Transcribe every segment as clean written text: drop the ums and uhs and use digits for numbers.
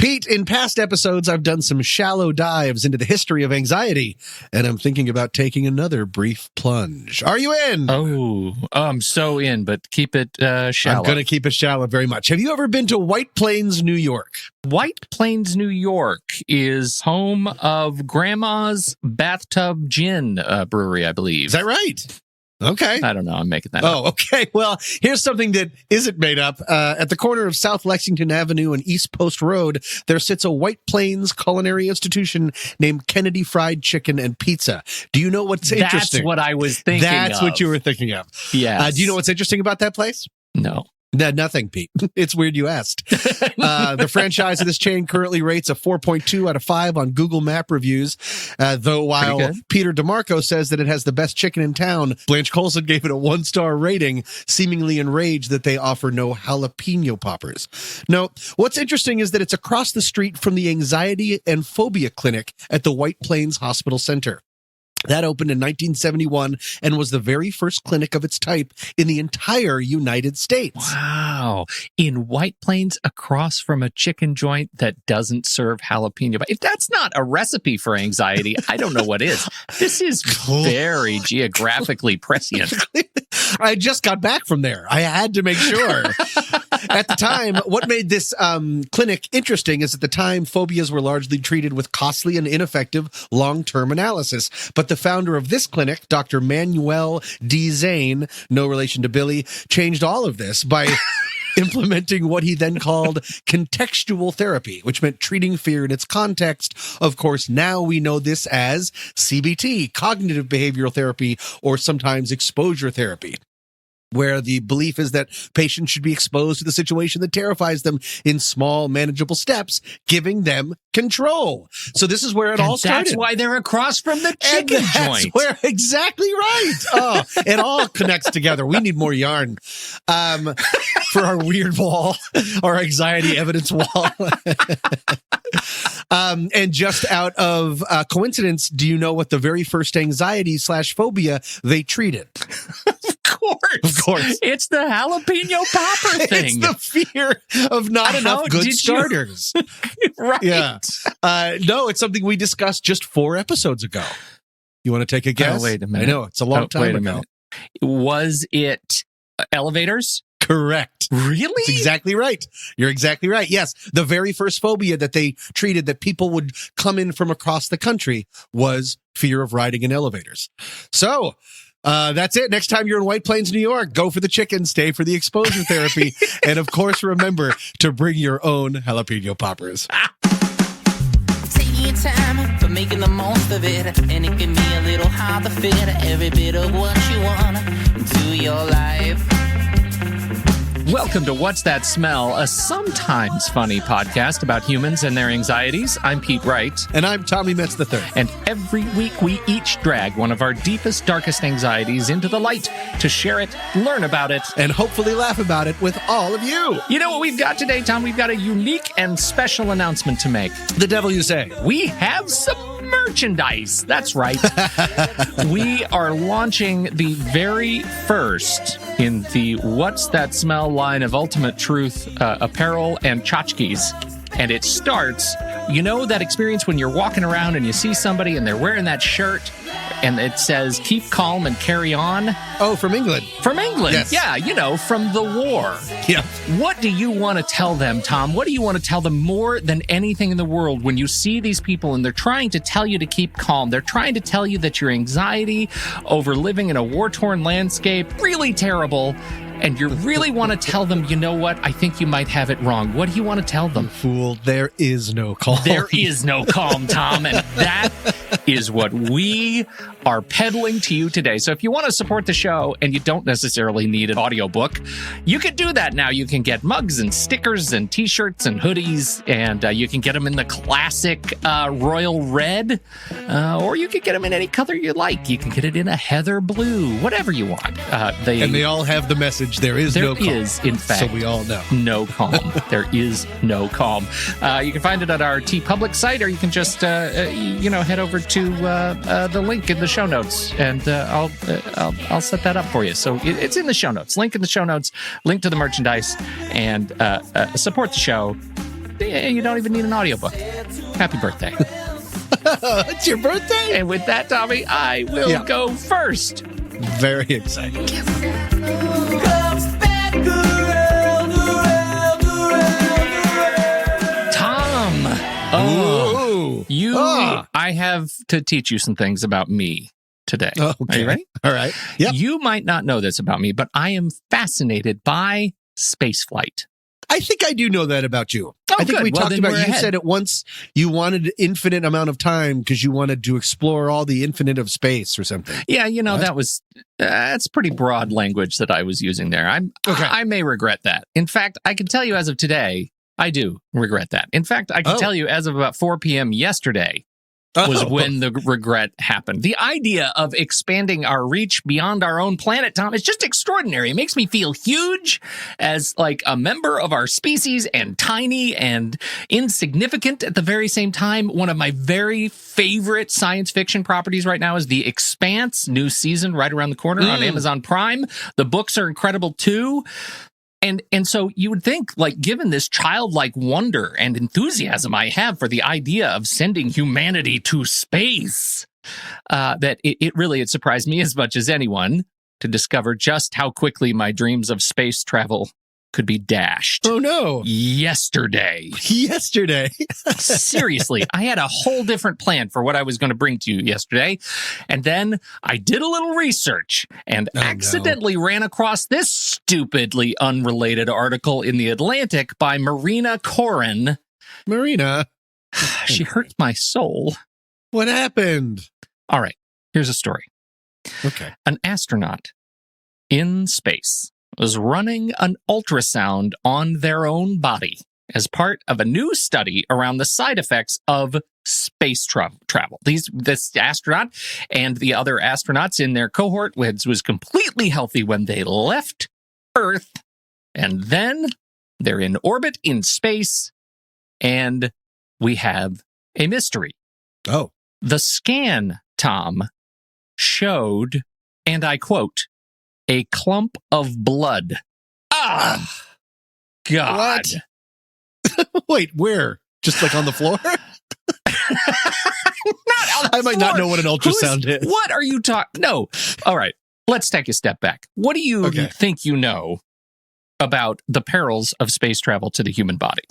Pete, in past episodes, I've done some shallow dives into the history of anxiety, and I'm thinking about taking another brief plunge. Are you in? Oh, I'm so in, but keep it shallow. I'm going to keep it shallow very much. Have you ever been to White Plains, New York? White Plains, New York is home of Grandma's Bathtub Gin Brewery, I believe. Is that right? Okay. I don't know. I'm making that up. Oh, okay. Well, here's something that isn't made up. At the corner of South Lexington Avenue and East Post Road, there sits a White Plains culinary institution named Kennedy Fried Chicken and Pizza. Do you know what's interesting? That's what I was thinking That's what you were thinking of. Yes. Do you know what's interesting about that place? No. Nothing, Pete. It's weird you asked. The franchise of this chain currently rates a 4.2 out of 5 on Google Map reviews, though while Peter DeMarco says that it has the best chicken in town, Blanche Colson gave it a 1-star rating, seemingly enraged that they offer no jalapeno poppers. No, what's interesting is that it's across the street from the Anxiety and Phobia Clinic at the White Plains Hospital Center. That opened in 1971 and was the very first clinic of its type in the entire United States. Wow. In White Plains, across from a chicken joint that doesn't serve jalapeno. If that's not a recipe for anxiety, I don't know what is. This is very geographically prescient. I just got back from there. I had to make sure. At the time, what made this clinic interesting is at the time, phobias were largely treated with costly and ineffective long-term analysis. But the founder of this clinic, Dr. Manuel D. Zane, no relation to Billy, changed all of this by implementing what he then called contextual therapy, which meant treating fear in its context. Of course, now we know this as CBT, cognitive behavioral therapy, or sometimes exposure therapy, where the belief is that patients should be exposed to the situation that terrifies them in small, manageable steps, giving them control. So this is where it all started. That's why they're across from the chicken joint. That's exactly right. Oh, it all connects together. We need more yarn for our weird wall, our anxiety evidence wall. And just out of coincidence, do you know what the very first anxiety/phobia they treated? Of course. It's the jalapeno popper thing. It's the fear of not enough good starters. Right. Yeah. No, it's something we discussed just 4 episodes ago. You want to take a guess? Oh, wait a minute. I know, it's a long time ago. Was it elevators? Correct. Really? That's exactly right. You're exactly right. Yes. The very first phobia that they treated that people would come in from across the country was fear of riding in elevators. So, that's it. Next time you're in White Plains, New York, go for the chicken, stay for the exposure therapy, and of course, remember to bring your own jalapeno poppers. Taking your time for making the most of it, and it can be a little hard to fit every bit of what you want into your life. Welcome to What's That Smell, a sometimes funny podcast about humans and their anxieties. I'm Pete Wright. And I'm Tommy Metz III. And every week we each drag one of our deepest, darkest anxieties into the light to share it, learn about it, and hopefully laugh about it with all of you. You know what we've got today, Tom? We've got a unique and special announcement to make. The devil you say. We have some merchandise. That's right. We are launching the very first in the What's That Smell line of Ultimate Truth apparel and tchotchkes. And it starts, you know that experience when you're walking around and you see somebody and they're wearing that shirt and it says, keep calm and carry on? Oh, from England. From England. Yes. Yeah, you know, from the war. Yeah. What do you want to tell them, Tom? What do you want to tell them more than anything in the world when you see these people and they're trying to tell you to keep calm? They're trying to tell you that your anxiety over living in a war-torn landscape, really terrible, and you really want to tell them, you know what, I think you might have it wrong. What do you want to tell them? Fool, there is no calm. There is no calm, Tom, and that is what we are peddling to you today. So if you want to support the show and you don't necessarily need an audiobook, you can do that now. You can get mugs and stickers and t-shirts and hoodies, and you can get them in the classic royal red, or you can get them in any color you like. You can get it in a heather blue, whatever you want. And they all have the message, there is no calm. There is, in fact, so we all know. No calm. There is no calm. You can find it at our TeePublic site, or you can just, head over to the link in the show notes, and I'll set that up for you. So it's in the show notes. Link in the show notes. Link to the merchandise, and support the show. you don't even need an audiobook. Happy birthday. It's your birthday? And with that, Tommy, I will go first. Very excited. Tom. I have to teach you some things about me today. Okay. Are you ready? All right. Yep. You might not know this about me, but I am fascinated by spaceflight. I think I do know that about you. Oh, I think good. we Well, talked then about, we're you ahead. said it once, you wanted an infinite amount of time because you wanted to explore all the infinite of space or something. Yeah, What? that was that's pretty broad language that I was using there. Okay. I may regret that. In fact, I can tell you as of today, I do regret that. In fact, I can tell you as of about 4 p.m. yesterday was when the regret happened. The idea of expanding our reach beyond our own planet, Tom, is just extraordinary. It makes me feel huge as like a member of our species and tiny and insignificant at the very same time. One of my very favorite science fiction properties right now is The Expanse, new season right around the corner on Amazon Prime. The books are incredible too. And so you would think, like, given this childlike wonder and enthusiasm I have for the idea of sending humanity to space, that it surprised me as much as anyone to discover just how quickly my dreams of space travel could be dashed. Oh, no. Yesterday. Seriously, I had a whole different plan for what I was going to bring to you yesterday. And then I did a little research and accidentally ran across this stupidly unrelated article in The Atlantic by Marina Koren. Marina, She hurt my soul. what happened? All right, here's a story. Okay. An astronaut in space was running an ultrasound on their own body as part of a new study around the side effects of space travel. This astronaut and the other astronauts in their cohort was completely healthy when they left Earth, and then they're in orbit in space, and we have a mystery. Oh. The scan, Tom, showed, and I quote, a clump of blood. Ah, God. What? Wait, where? Just like on the floor? I might not know what an ultrasound is. What are you talking? No. All right. Let's take a step back. What do you think you know about the perils of space travel to the human body?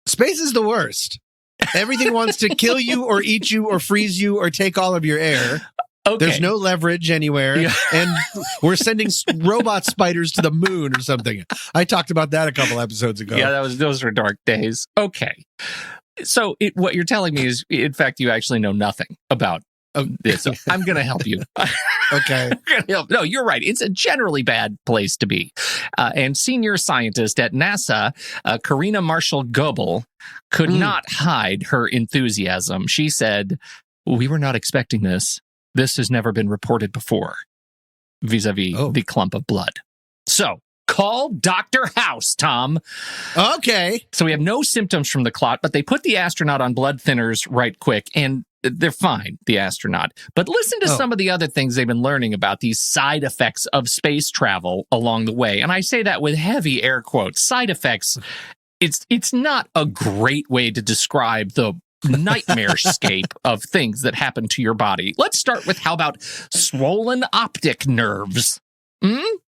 Space is the worst. Everything wants to kill you or eat you or freeze you or take all of your air. Okay. There's no leverage anywhere. Yeah. And we're sending robot spiders to the moon or something. I talked about that a couple episodes ago. Yeah, those were dark days. Okay. So what you're telling me is, in fact, you actually know nothing about this. So I'm going to help you. Okay. No, you're right. It's a generally bad place to be. And senior scientist at NASA, Karina Marshall-Goebel, could not hide her enthusiasm. She said, "We were not expecting this. This has never been reported before," vis-a-vis the clump of blood. So call Dr. House, Tom. Okay. So we have no symptoms from the clot, but they put the astronaut on blood thinners right quick, and they're fine, the astronaut. But listen to some of the other things they've been learning about these side effects of space travel along the way. And I say that with heavy air quotes. Side effects, it's not a great way to describe the nightmare-scape of things that happen to your body. Let's start with, how about swollen optic nerves?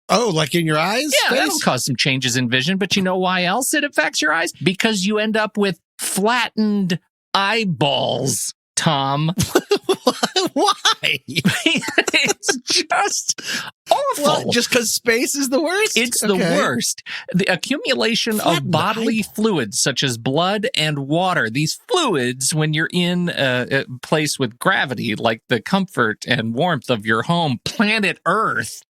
Oh, like in your eyes? Yeah, that'll cause some changes in vision, but you know why else it affects your eyes? Because you end up with flattened eyeballs, Tom. Why? It's just awful. Well, just because space is the worst? It's the worst. The accumulation of bodily fluids, such as blood and water. These fluids, when you're in a place with gravity, like the comfort and warmth of your home, planet Earth,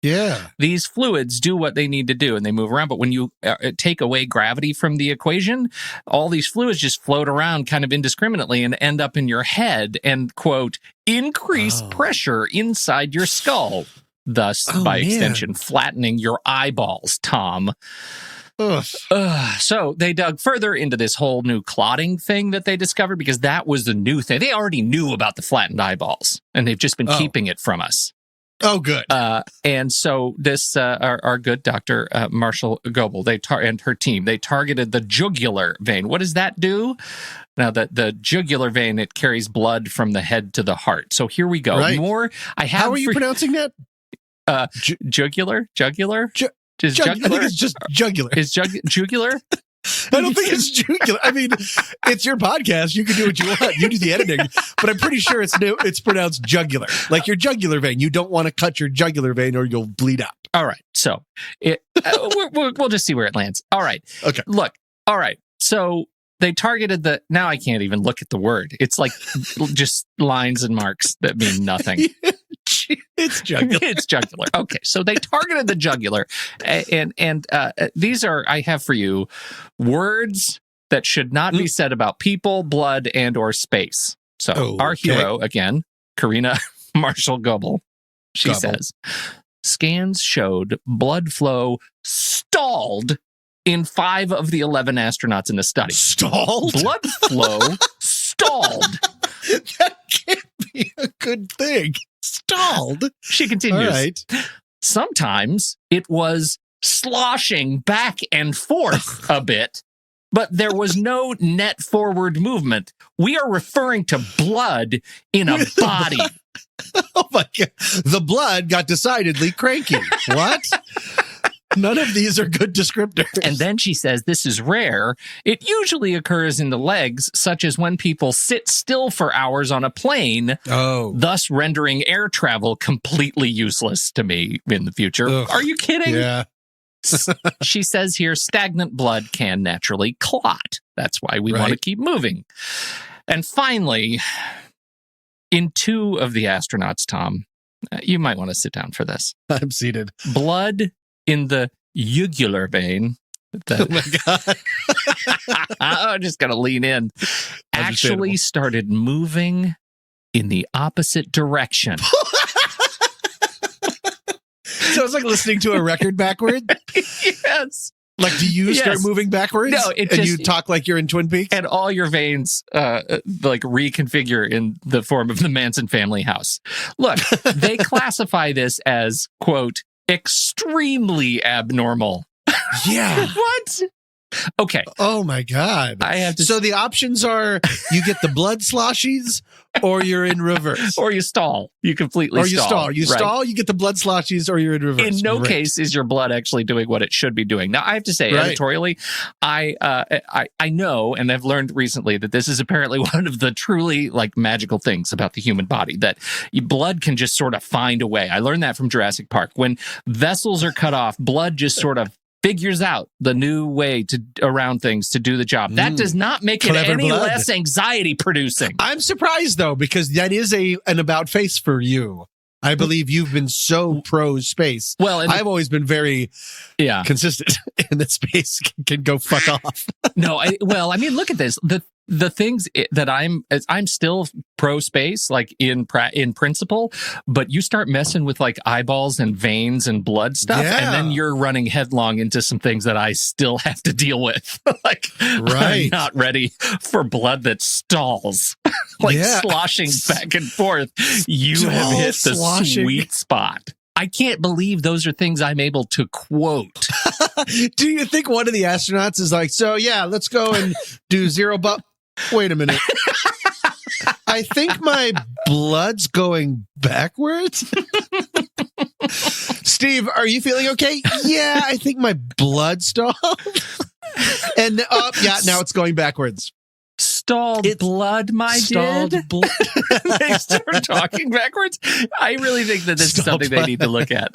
these fluids do what they need to do, and they move around. But when you take away gravity from the equation, all these fluids just float around kind of indiscriminately and end up in your head and, quote, increase pressure inside your skull, thus, by extension, flattening your eyeballs, Tom. So they dug further into this whole new clotting thing that they discovered, because that was the new thing. They already knew about the flattened eyeballs, and they've just been keeping it from us. Oh, good. And so this, our good Dr. Marshall Goebel, and her team, they targeted the jugular vein. What does that do? Now, the jugular vein, it carries blood from the head to the heart. So here we go. Right. More. How are you pronouncing that? Jugular? Jugular? Is I jugular? think it's just jugular. Is jugular? I don't think it's jugular. I mean, it's your podcast. You can do what you want. You do the editing, but I'm pretty sure it's pronounced jugular, like your jugular vein. You don't want to cut your jugular vein or you'll bleed out. All right. So we'll just see where it lands. All right. Okay. Look. All right. So they targeted now I can't even look at the word. It's like just lines and marks that mean nothing. It's jugular. It's jugular. Okay, so they targeted the jugular, and these are, I have for you, words that should not be said about people, blood, and or space. So our hero, again, Karina Marshall Goebel, she says, scans showed blood flow stalled in 5 of the 11 astronauts in the study. Stalled? Blood flow stalled. That can't be a good thing. Stalled. She continues. All right. Sometimes it was sloshing back and forth a bit, but there was no net forward movement. We are referring to blood in a body. Oh my God. The blood got decidedly cranky. What? None of these are good descriptors. And then she says this is rare. It usually occurs in the legs, such as when people sit still for hours on a plane, thus rendering air travel completely useless to me in the future. Ugh. Are you kidding? Yeah. She says here, stagnant blood can naturally clot. That's why we want to keep moving. And finally, in 2 of the astronauts, Tom, you might want to sit down for this. I'm seated. Blood in the jugular vein. Oh my God. I'm just going to lean in. Actually started moving in the opposite direction. So it's like listening to a record backward? Yes. Like, do you start moving backwards? No, you talk like you're in Twin Peaks? And all your veins like reconfigure in the form of the Manson family house. Look, they classify this as, quote, extremely abnormal. Yeah. What? Okay. Oh my God. I have to. So the options are you get the blood sloshies or you're in reverse. Or you stall. You completely Or you stall. You right. stall, you get the blood sloshies or you're in reverse. In no case is your blood actually doing what it should be doing. Now, I have to say, editorially, I know and I've learned recently that this is apparently one of the truly like magical things about the human body, that blood can just sort of find a way. I learned that from Jurassic Park. When vessels are cut off, blood just sort of figures out the new way around things to do the job. That does not make it any less anxiety producing. I'm surprised though, because that is an about face for you. I believe you've been so pro space. Well, I've always been very consistent in that space can go fuck off. No, I mean, look at this. The things that I'm still pro space, like in principle, but you start messing with like eyeballs and veins and blood stuff, and then you're running headlong into some things that I still have to deal with. Like, I'm not ready for blood that stalls, like sloshing back and forth. You have hit the sweet spot. I can't believe those are things I'm able to quote. Do you think one of the astronauts is like, so yeah, let's go and do zero wait a minute. I think my blood's going backwards. Steve, are you feeling okay? Yeah, I think my blood stalled. And now it's going backwards. Stalled blood, my did. Blood. They start talking backwards. I really think that this is something they need to look at.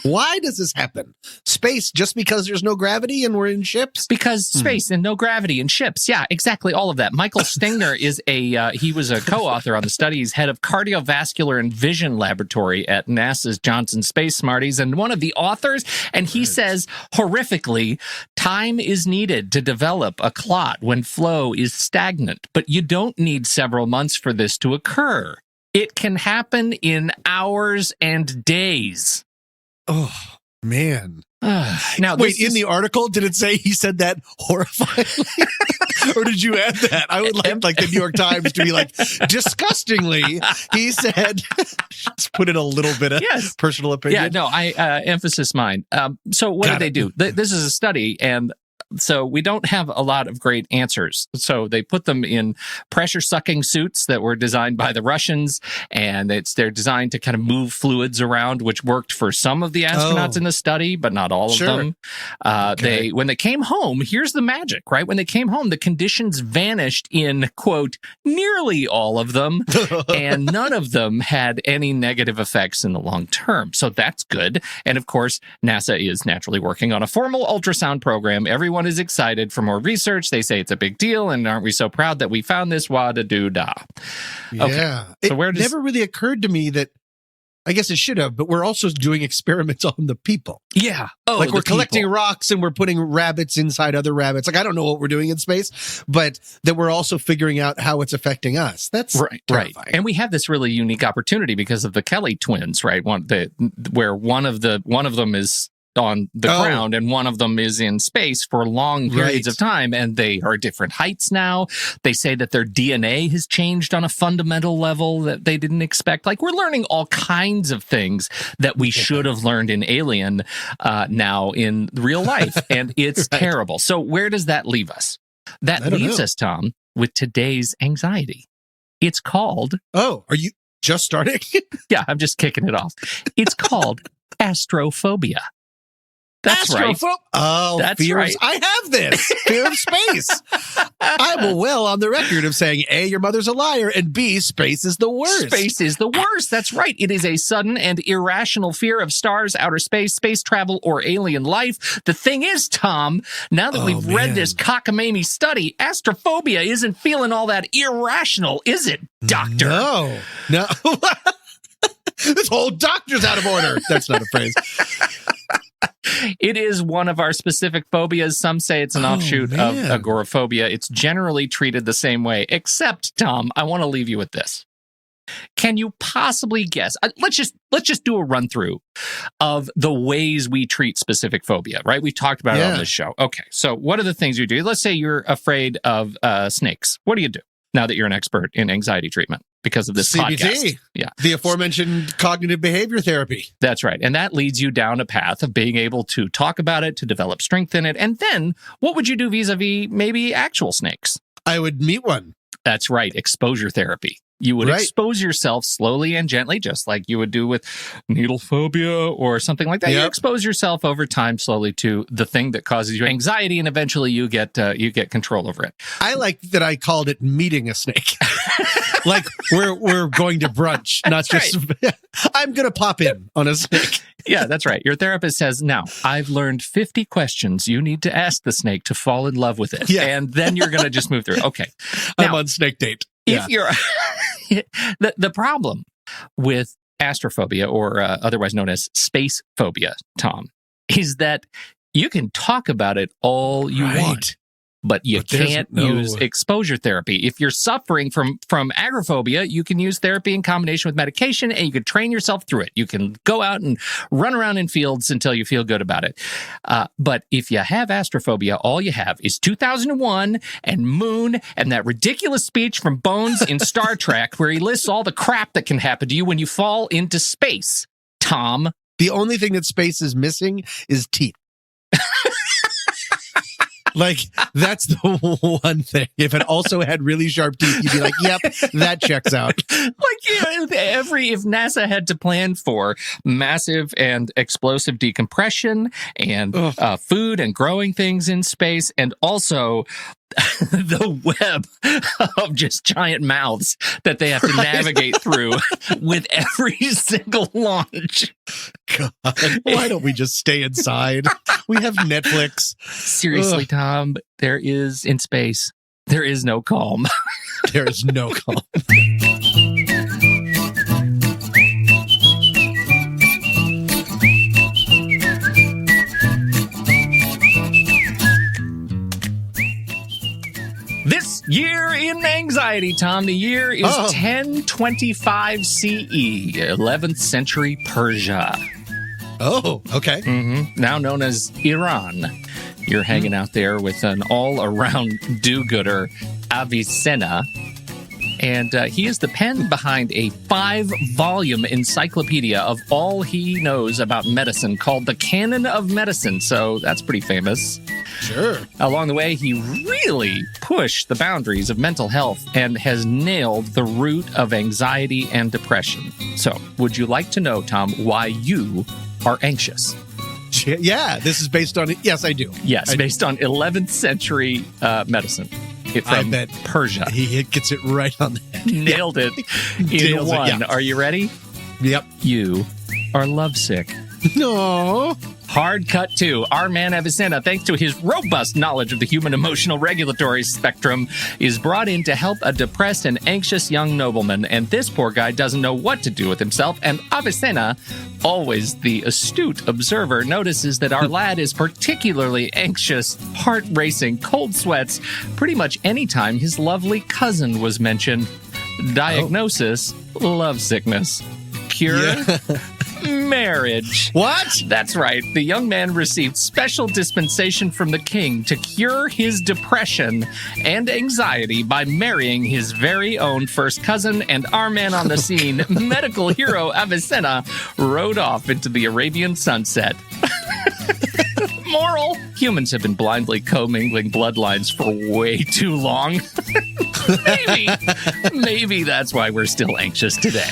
Why does this happen? Space, just because there's no gravity and we're in ships? Because space and no gravity and ships. Yeah, exactly. All of that. Michael Stingner is he was a co-author on the study. He's head of cardiovascular and vision laboratory at NASA's Johnson Space Smarties, and one of the authors. And he says, horrifically, time is needed to develop a clot when flow is stagnant, but you don't need several months for this to occur. It can happen in hours and days. Oh, man. Now, Wait, in the article, did it say he said that horrifyingly? Or did you add that? I would like the New York Times to be like, disgustingly, he said, just put in a little bit of personal opinion. Yeah, no, I emphasis mine. So what did they do? This is a study, and so we don't have a lot of great answers. So they put them in pressure-sucking suits that were designed by the Russians, and they're designed to kind of move fluids around, which worked for some of the astronauts in the study, but not all of them. When they came home, here's the magic, right? When they came home, the conditions vanished in, quote, nearly all of them, and none of them had any negative effects in the long term. So that's good. And of course, NASA is naturally working on a formal ultrasound program. Everyone is excited for more research. They say it's a big deal, and aren't we so proud that we found this wada-doo-da? Yeah. Okay. So it never really occurred to me that, I guess it should have, but we're also doing experiments on the people. Yeah. Oh, like we're collecting rocks and we're putting rabbits inside other rabbits. Like, I don't know what we're doing in space, but that we're also figuring out how it's affecting us. That's right. And we have this really unique opportunity because of the Kelly twins, right? Where one of them is on the ground and one of them is in space for long periods of time, and they are different heights now. They say that their DNA has changed on a fundamental level that they didn't expect. Like, we're learning all kinds of things that we should have learned in Alien now in real life, and it's terrible. So where does that leave us? That leaves us, Tom, with today's anxiety. It's called... Oh, are you just starting? Yeah, I'm just kicking it off. It's called astrophobia. That's right. Oh, that's right. I have this. Fear of space. I'm well on the record of saying, A, your mother's a liar, and B, space is the worst. Space is the worst. That's right. It is a sudden and irrational fear of stars, outer space, space travel, or alien life. The thing is, Tom, now that we've read this cockamamie study, astrophobia isn't feeling all that irrational, is it, doctor? No. This whole doctor's out of order. That's not a phrase. It is one of our specific phobias. Some say it's an offshoot of agoraphobia. It's generally treated the same way, except, Tom, I want to leave you with this. Can you possibly guess? Let's just do a run through of the ways we treat specific phobia, right? We've talked about it on this show. Okay, so what are the things you do? Let's say you're afraid of snakes. What do you do now that you're an expert in anxiety treatment? Because of this CBT. podcast. Yeah. The aforementioned cognitive behavior therapy. That's right. And that leads you down a path of being able to talk about it, to develop strength in it. And then what would you do vis-a-vis maybe actual snakes? I would meet one. That's right. Exposure therapy. You would expose yourself slowly and gently, just like you would do with needle phobia or something like that. You expose yourself over time slowly to the thing that causes you anxiety, and eventually you get control over it. I like that I called it meeting a snake. Like we're going to brunch, not just I'm going to pop in on a snake. Yeah, that's right. Your therapist says, now, I've learned 50 questions you need to ask the snake to fall in love with it. Yeah. And then you're going to just move through. Okay. Now, I'm on snake date. If you're the problem with astrophobia, or otherwise known as space phobia, Tom, is that you can talk about it all you want. But you can't use exposure therapy. If you're suffering from agoraphobia, you can use therapy in combination with medication, and you can train yourself through it. You can go out and run around in fields until you feel good about it. But if you have astrophobia, all you have is 2001 and Moon and that ridiculous speech from Bones in Star Trek where he lists all the crap that can happen to you when you fall into space, Tom. The only thing that space is missing is teeth. Like, that's the one thing. If it also had really sharp teeth, you'd be like, yep, that checks out. Like, if NASA had to plan for massive and explosive decompression and food and growing things in space, and also the web of just giant mouths that they have to navigate through with every single launch. God, why don't we just stay inside? We have Netflix. Seriously, Tom, there is in space, there is no calm. There is no calm. This year in anxiety, Tom, the year is 1025 CE, 11th century Persia. Oh, okay. Now known as Iran. You're hanging out there with an all-around do-gooder, Avicenna. And he is the pen behind a 5-volume encyclopedia of all he knows about medicine called the Canon of Medicine. So that's pretty famous. Sure. Along the way, he really pushed the boundaries of mental health and has nailed the root of anxiety and depression. So, would you like to know, Tom, why you are anxious? Yeah, this is based on it. Yes, I do. Yes, based on 11th century medicine I from bet Persia. He gets it right on the head. Nailed it in Nails it, one. yeah. Are you ready? Yep. You are lovesick. No. Hard cut to our man Avicenna, thanks to his robust knowledge of the human emotional regulatory spectrum, is brought in to help a depressed and anxious young nobleman. And this poor guy doesn't know what to do with himself. And Avicenna, always the astute observer, notices that our lad is particularly anxious, heart racing, cold sweats, pretty much any time his lovely cousin was mentioned. Diagnosis, love sickness. Cure, marriage. What? That's right. The young man received special dispensation from the king to cure his depression and anxiety by marrying his very own first cousin, and our man on the scene, medical hero Avicenna, rode off into the Arabian sunset. Moral: humans have been blindly commingling bloodlines for way too long. Maybe that's why we're still anxious today.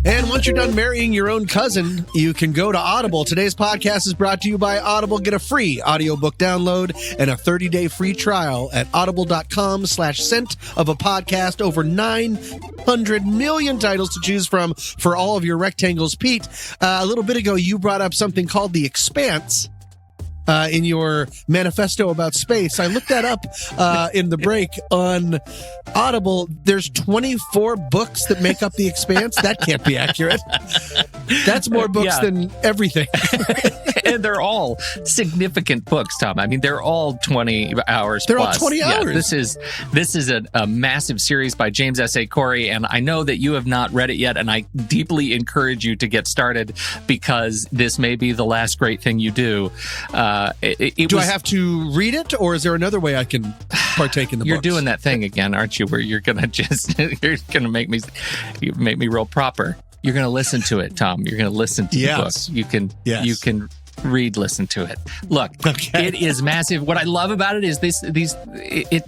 And once you're done marrying your own cousin, you can go to Audible. Today's podcast is brought to you by Audible. Get a free audiobook download and a 30-day free trial at audible.com/scent of a podcast. Over 900 million titles to choose from for all of your rectangles. Pete, a little bit ago, you brought up something called The Expanse. In your manifesto about space. I looked that up in the break on Audible. There's 24 books that make up The Expanse. That can't be accurate. That's more books than everything. And they're all significant books, Tom. I mean, they're all 20 hours They're plus. all 20 hours. Yeah, this is a massive series by James S.A. Corey, and I know that you have not read it yet, and I deeply encourage you to get started because this may be the last great thing you do. Do I have to read it, or is there another way I can partake in the You're books? doing that thing again, aren't you, where you're gonna make me real proper. You're gonna listen to it, Tom. You're gonna listen to the books. You can listen to it. Look, It is massive. What I love about it is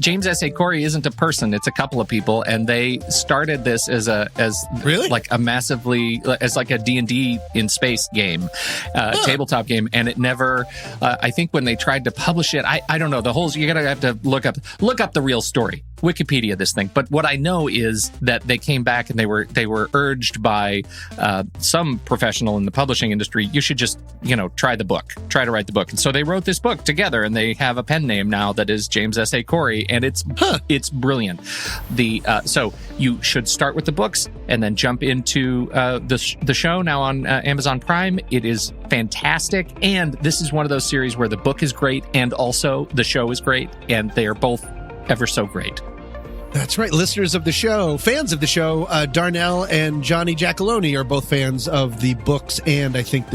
James S.A. Corey isn't a person. It's a couple of people, and they started this as Really? like a massively, as like a D&D in space game, tabletop game. And it never, I think when they tried to publish it, I don't know, you're going to have to look up the real story. Wikipedia this thing. But what I know is that they came back and they were urged by some professional in the publishing industry, you should just, try to write the book. And so they wrote this book together, and they have a pen name now that is James S.A. Corey, and it's brilliant. So you should start with the books and then jump into the show now on Amazon Prime. It is fantastic, and this is one of those series where the book is great and also the show is great, and they are both ever so great. That's right. Listeners of the show, fans of the show, Darnell and Johnny Giacalone are both fans of the books, and I think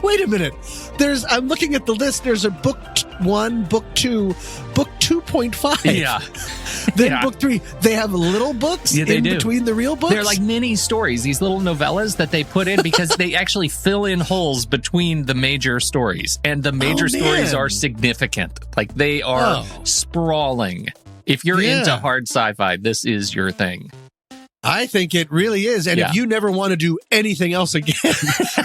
wait a minute. I'm looking at the list. There's a book 1, book 2, book 2.5. Yeah. Then book 3. They have little books in between the real books. They're like mini stories, these little novellas that they put in because they actually fill in holes between the major stories, and the major stories are significant. Like they are sprawling. If you're into hard sci-fi, this is your thing. I think it really is. And if you never want to do anything else again,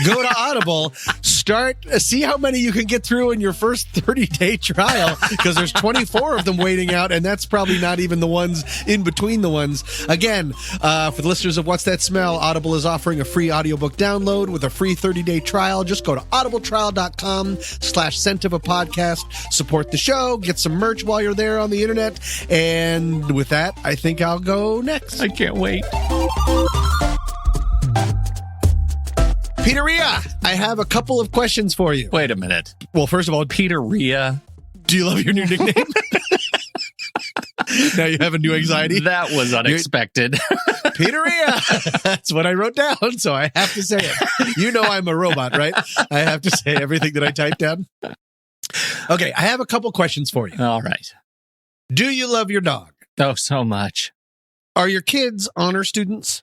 go to Audible, see how many you can get through in your first 30-day trial, because there's 24 of them waiting out, and that's probably not even the ones in between the ones. Again, for the listeners of What's That Smell, Audible is offering a free audiobook download with a free 30-day trial. Just go to audibletrial.com/scent of a podcast. Support the show, get some merch while you're there on the internet. And with that, I think I'll go next. I can't wait. Peteria, I have a couple of questions for you. Wait a minute. Well, first of all, Peteria. Do you love your new nickname? Now you have a new anxiety? That was unexpected. Pizzeria. That's what I wrote down, so I have to say it. You know I'm a robot, right? I have to say everything that I typed down. Okay, I have a couple questions for you. All right. Do you love your dog? Oh, so much. Are your kids honor students?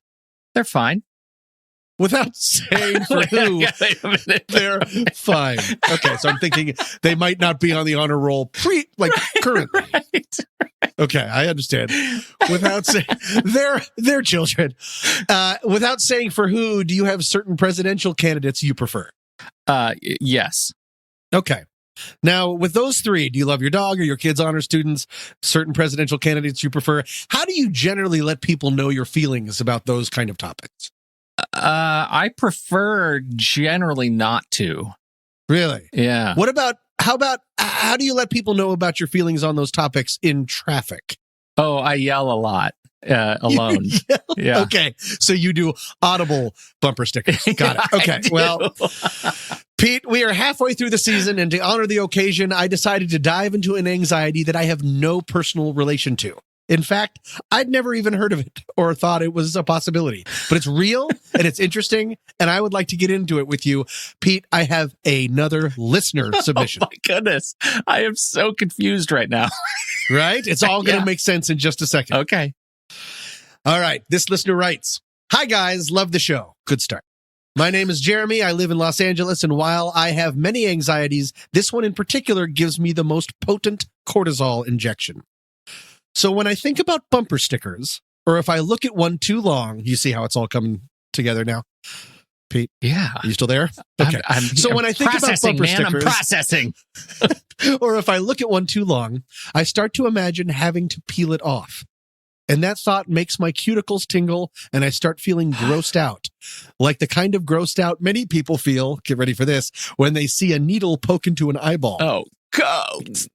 They're fine. Without saying for who, Wait a minute. they're fine. Okay, so I'm thinking they might not be on the honor roll currently. Right. Okay, I understand. Without saying they're children. Without saying for who, do you have certain presidential candidates you prefer? Yes. Okay. Now, with those three, do you love your dog or your kids honor students, certain presidential candidates you prefer? How do you generally let people know your feelings about those kind of topics? I prefer generally not to. Really? Yeah. How do you let people know about your feelings on those topics in traffic? Oh, I yell a lot alone. Yeah. Okay. So you do audible bumper stickers. Got it. Okay. Well, Pete, we are halfway through the season, and to honor the occasion, I decided to dive into an anxiety that I have no personal relation to. In fact, I'd never even heard of it or thought it was a possibility, but it's real and it's interesting, and I would like to get into it with you. Pete, I have another listener submission. Oh my goodness. I am so confused right now. Right? It's all going to make sense in just a second. Okay. All right. This listener writes, "Hi guys, love the show." Good start. "My name is Jeremy. I live in Los Angeles, and while I have many anxieties, this one in particular gives me the most potent cortisol injection. So when I think about bumper stickers, or if I look at one too long," you see how it's all coming together now? Pete? Yeah. Are you still there? Okay. So when I think about bumper stickers, I'm processing. or if I look at one too long, I start to imagine having to peel it off. And that thought makes my cuticles tingle, and I start feeling grossed out. Like the kind of grossed out many people feel, get ready for this, when they see a needle poke into an eyeball. Oh, God. It's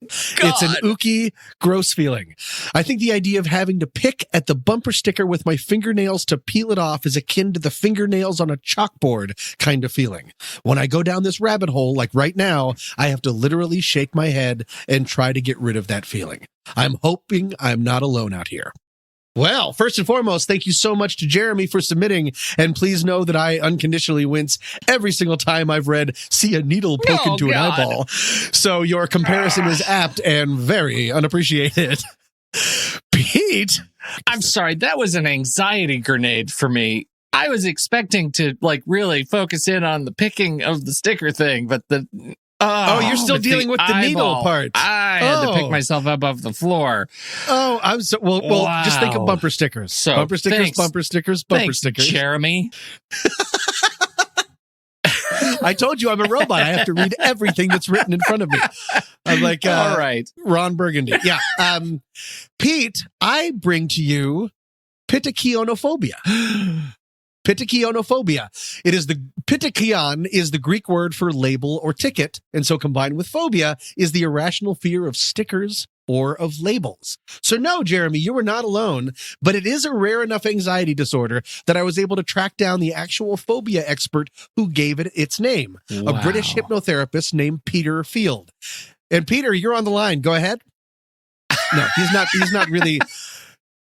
an ooky, gross feeling. I think the idea of having to pick at the bumper sticker with my fingernails to peel it off is akin to the fingernails on a chalkboard kind of feeling. When I go down this rabbit hole, like right now, I have to literally shake my head and try to get rid of that feeling. I'm hoping I'm not alone out here. Well, first and foremost, thank you so much to Jeremy for submitting, and please know that I unconditionally wince every single time I've read "see a needle poke into an eyeball." So your comparison is apt and very unappreciated. Pete? I'm sorry, that was an anxiety grenade for me. I was expecting to really focus in on the picking of the sticker thing, but you're still dealing with the needle part. I had to pick myself up off the floor. Oh, I'm so well. Wow. Just think of bumper stickers. So bumper stickers, thanks. bumper stickers, bumper Thanks, stickers. Jeremy. I told you I'm a robot. I have to read everything that's written in front of me. I'm like, all right, Ron Burgundy. Yeah. Pete, I bring to you pitachionophobia. Pitachionophobia. Pitachion is the Greek word for label or ticket, and so combined with phobia is the irrational fear of stickers or of labels. So no, Jeremy, you were not alone, but it is a rare enough anxiety disorder that I was able to track down the actual phobia expert who gave it its name, a British hypnotherapist named Peter Field. And Peter, you're on the line. Go ahead. No, he's not really.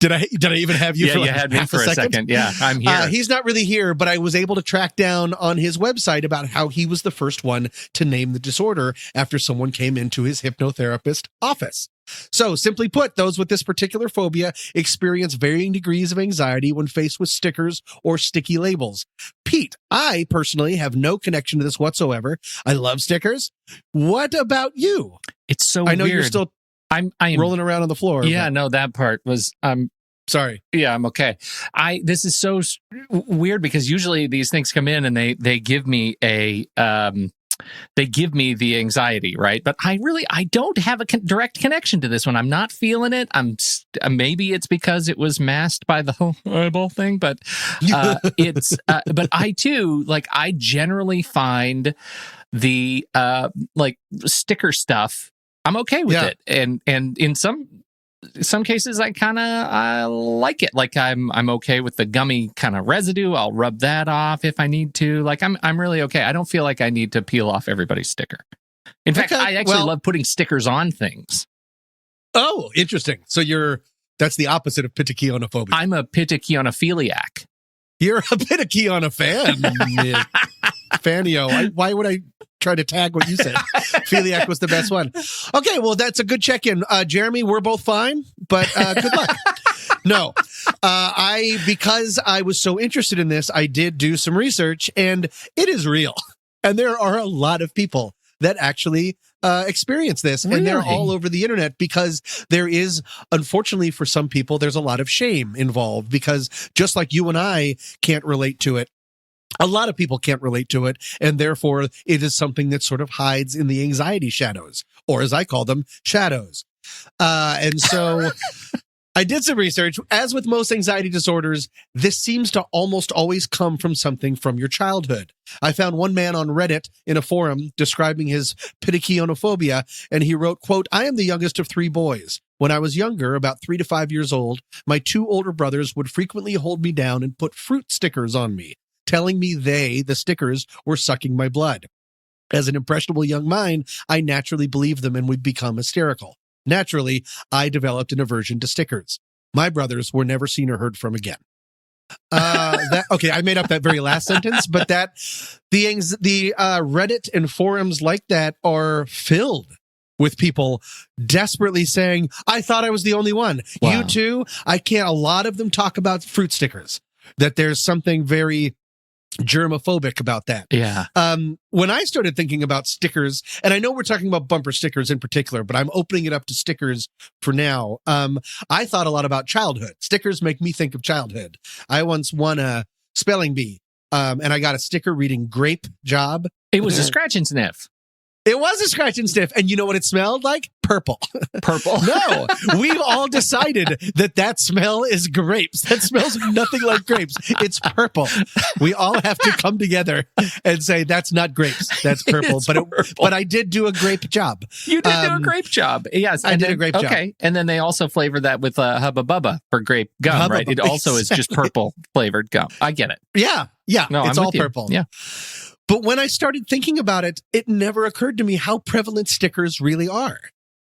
Did I even have you? Yeah, you had me for a second. Yeah, I'm here. He's not really here, but I was able to track down on his website about how he was the first one to name the disorder after someone came into his hypnotherapist office. So, simply put, those with this particular phobia experience varying degrees of anxiety when faced with stickers or sticky labels. Pete, I personally have no connection to this whatsoever. I love stickers. What about you? It's so I know weird. you're still I'm rolling around on the floor. Yeah, but no, that part was sorry. Yeah, I'm okay. This is so weird because usually these things come in and they give me the anxiety, right? But I don't have a direct connection to this one. I'm not feeling it. Maybe it's because it was masked by the whole eyeball thing, but but I too, I generally find the sticker stuff, I'm okay with it. And in some cases I like it. I'm okay with the gummy kind of residue. I'll rub that off if I need to. I'm really okay. I don't feel like I need to peel off everybody's sticker. In fact, I actually love putting stickers on things. Oh, interesting. So you're That's the opposite of pitachionophobia. I'm a pitachionophiliac. You're a pitachiono fan. Fanio. Why would I try to tag what you said? Philiac was the best one. Okay, well, that's a good check-in. Jeremy, we're both fine, but good luck. No, because I was so interested in this, I did do some research, and it is real. And there are a lot of people that actually experience this, and they're all over the internet because there is, unfortunately for some people, there's a lot of shame involved because just like you and I can't relate to it, a lot of people can't relate to it, and therefore it is something that sort of hides in the anxiety shadows, or as I call them, shadows. And so I did some research. As with most anxiety disorders, this seems to almost always come from something from your childhood. I found one man on Reddit in a forum describing his pitachionophobia, and he wrote, quote, "I am the youngest of 3 boys. When I was younger, about 3 to 5 years old, my 2 older brothers would frequently hold me down and put fruit stickers on me, telling me the stickers, were sucking my blood. As an impressionable young mind, I naturally believed them and would become hysterical. Naturally, I developed an aversion to stickers. My brothers were never seen or heard from again." Okay, I made up that very last sentence, but the Reddit and forums like that are filled with people desperately saying, "I thought I was the only one." Wow. You too? I can't. A lot of them talk about fruit stickers, that there's something very germophobic about that. Yeah. When I started thinking about stickers, and I know we're talking about bumper stickers in particular, but I'm opening it up to stickers for now. I thought a lot about childhood. Stickers make me think of childhood. I once won a spelling bee, and I got a sticker reading grape job. It was a scratch and sniff. It was a scratch and sniff. And you know what it smelled like? Purple. Purple? No, we've all decided that smell is grapes. That smells nothing like grapes. It's purple. We all have to come together and say, that's not grapes. That's purple. But I did do a grape job. You did do a grape job. Yes. I did a grape job. Okay. And then they also flavor that with Hubba Bubba for grape gum, Hubba right? Bubba. It also is just purple flavored gum. I get it. Yeah. No, it's I'm all with you. purple. Yeah. But when I started thinking about it, it never occurred to me how prevalent stickers really are.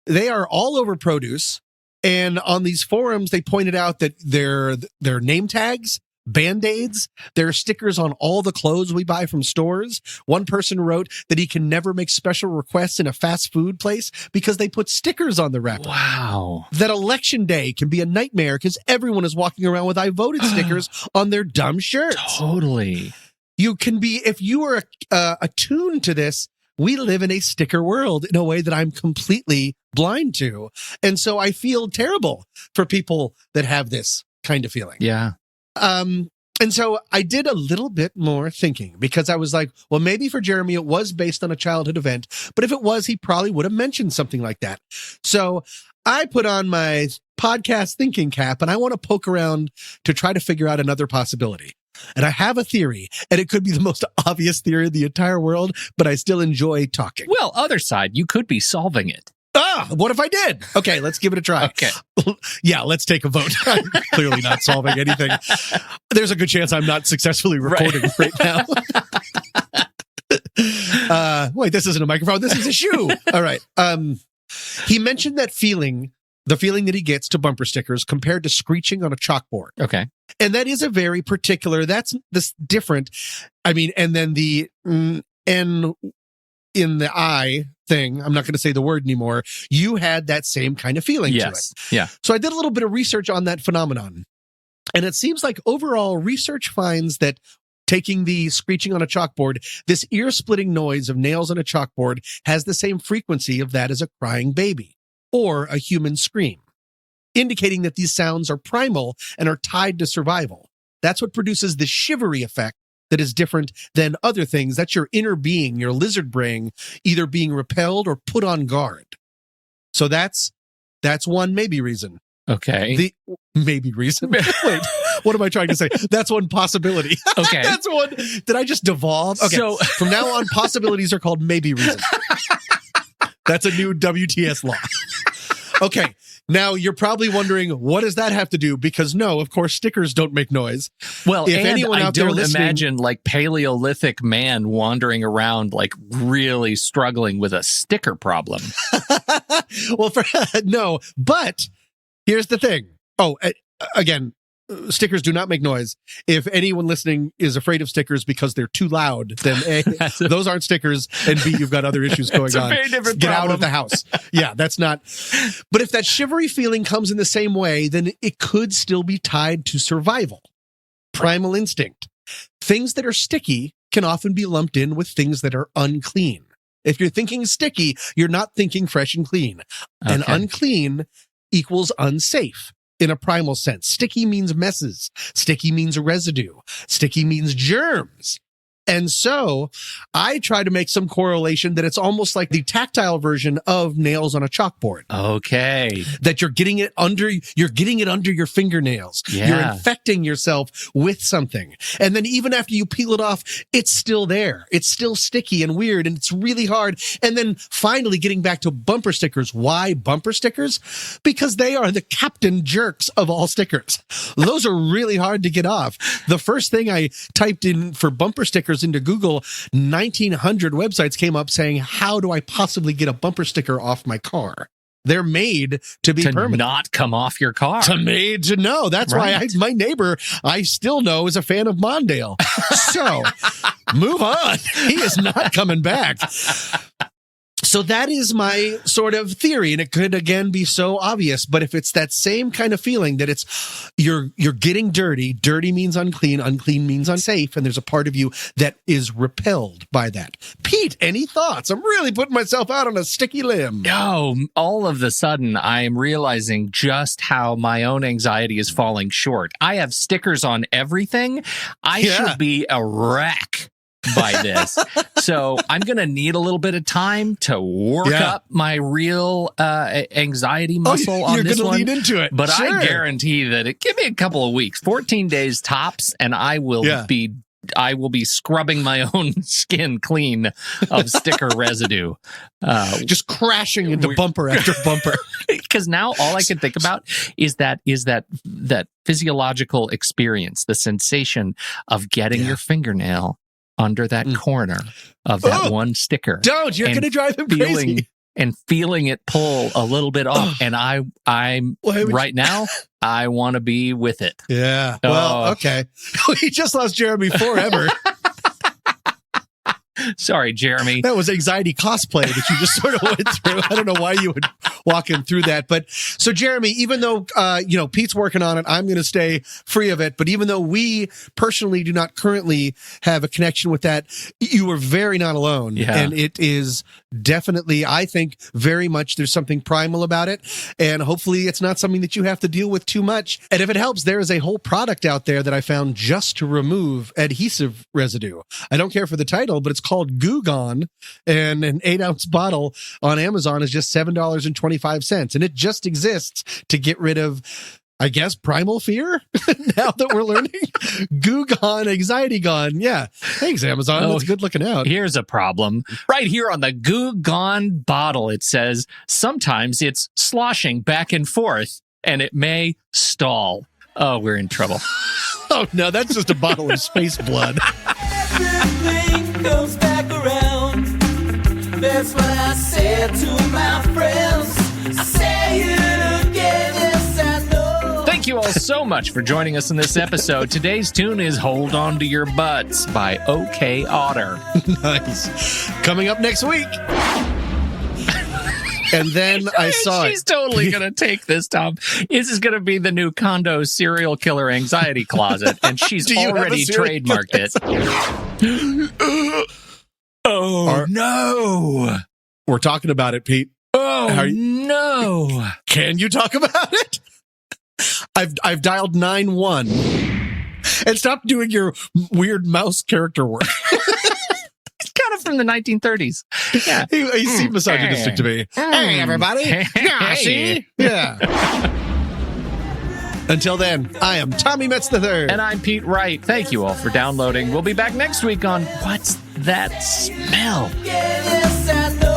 They are all over produce. And on these forums, they pointed out that they're name tags, Band-Aids, there are stickers on all the clothes we buy from stores. One person wrote that he can never make special requests in a fast food place because they put stickers on the wrapper. Wow. That election day can be a nightmare because everyone is walking around with "I voted" stickers on their dumb shirts. Totally. You can be, if you are attuned to this, we live in a sticker world in a way that I'm completely blind to. And so I feel terrible for people that have this kind of feeling. Yeah. And so I did a little bit more thinking because I was like, well, maybe for Jeremy, it was based on a childhood event, but if it was, he probably would have mentioned something like that. So I put on my podcast thinking cap and I want to poke around to try to figure out another possibility. And I have a theory, and it could be the most obvious theory in the entire world, but I still enjoy talking. Well, other side, you could be solving it. What if I did? Okay, let's give it a try. Okay. Yeah, let's take a vote. I'm clearly not solving anything. There's a good chance I'm not successfully recording right now. Wait, this isn't a microphone. This is a shoe. All right. He mentioned that the feeling that he gets to bumper stickers compared to screeching on a chalkboard. Okay. And that is a very particular, that's this different. I mean, and then the N in the I thing, I'm not going to say the word anymore. You had that same kind of feeling to it. Yeah. So I did a little bit of research on that phenomenon. And it seems like overall research finds that taking the screeching on a chalkboard, this ear-splitting noise of nails on a chalkboard has the same frequency of that as a crying baby or a human scream, indicating that these sounds are primal and are tied to survival. That's what produces the shivery effect that is different than other things. That's your inner being, your lizard brain, either being repelled or put on guard. So that's one maybe reason. Okay. The maybe reason. Wait, what am I trying to say? That's one possibility. Okay. That's one. Did I just devolve? Okay. So from now on, possibilities are called maybe reason. That's a new WTS law. Okay. Now, you're probably wondering, what does that have to do? Because no, of course, stickers don't make noise. Well, if and anyone I out there don't listening, imagine like Paleolithic man wandering around like really struggling with a sticker problem. well, no, but here's the thing. Oh, again, stickers do not make noise. If anyone listening is afraid of stickers because they're too loud, then A, those aren't stickers, and B, you've got other issues going on. Very different Get problem. out of the house. Yeah, that's not. But if that shivery feeling comes in the same way, then it could still be tied to survival. Primal instinct. Things that are sticky can often be lumped in with things that are unclean. If you're thinking sticky, you're not thinking fresh and clean. Okay. And unclean equals unsafe in a primal sense. Sticky means messes. Sticky means residue. Sticky means germs. And so I try to make some correlation that it's almost like the tactile version of nails on a chalkboard. Okay. That you're getting it under your fingernails. Yeah. You're infecting yourself with something. And then even after you peel it off, it's still there. It's still sticky and weird, and it's really hard. And then finally getting back to bumper stickers. Why bumper stickers? Because they are the captain jerks of all stickers. Those are really hard to get off. The first thing I typed in for bumper stickers into Google, 1,900 websites came up saying, how do I possibly get a bumper sticker off my car? They're made to be permanent. Not come off your car. Made to know. That's Right. why my neighbor, I still know, is a fan of Mondale. So, move on. He is not coming back. So that is my sort of theory, and it could again be so obvious. But if it's that same kind of feeling that it's you're getting dirty, dirty means unclean, unclean means unsafe, and there's a part of you that is repelled by that. Pete, any thoughts? I'm really putting myself out on a sticky limb. No, all of a sudden, I am realizing just how my own anxiety is falling short. I have stickers on everything. I should be a wreck by this. So I'm going to need a little bit of time to work up my real anxiety muscle on this one. You're going to lean into it. But Sure. I guarantee that give me a couple of weeks, 14 days tops, and I will be scrubbing my own skin clean of sticker residue. Just crashing into bumper after bumper. Because now all I can think about is that physiological experience, the sensation of getting your fingernail under that corner of that one sticker. Don't! You're going to drive him crazy. And feeling it pull a little bit off. And I'm right now, I want to be with it. Yeah. Well, okay. We just lost Jeremy forever. Sorry, Jeremy. That was anxiety cosplay that you just sort of went through. I don't know why you would walk him through that. But so, Jeremy, even though, Pete's working on it, I'm going to stay free of it. But even though we personally do not currently have a connection with that, you are very not alone. Yeah. And it is definitely, I think, very much there's something primal about it. And hopefully it's not something that you have to deal with too much. And if it helps, there is a whole product out there that I found just to remove adhesive residue. I don't care for the title, but it's called Goo Gone, and an 8-ounce bottle on Amazon is just $7.25, and it just exists to get rid of, I guess, primal fear. Now that we're learning, Goo Gone, anxiety gone. Yeah, thanks Amazon. That's good looking out. Here's a problem. Right here on the Goo Gone bottle, it says sometimes it's sloshing back and forth, and it may stall. Oh, we're in trouble. Oh no, that's just a bottle of space blood. Everything comes back around. That's what I said to my friends. I say it again, yes I know. Thank you all so much for joining us in this episode. Today's tune is Hold On To Your Butts by OK Otter. Nice. Coming up next week. And then I saw She's totally going to take this, Tom. This is going to be the new condo serial killer anxiety closet, and she's already trademarked it. No. We're talking about it, Pete. Oh, no. Can you talk about it? I've dialed 9-1 and stop doing your weird mouse character work. It's kind of from the 1930s. Yeah. He seemed misogynistic to me. Hey, everybody. Yeah, see? Yeah. Until then, I am Tommy Metz III. And I'm Pete Wright. Thank you all for downloading. We'll be back next week on What's That Smell? Yes I know.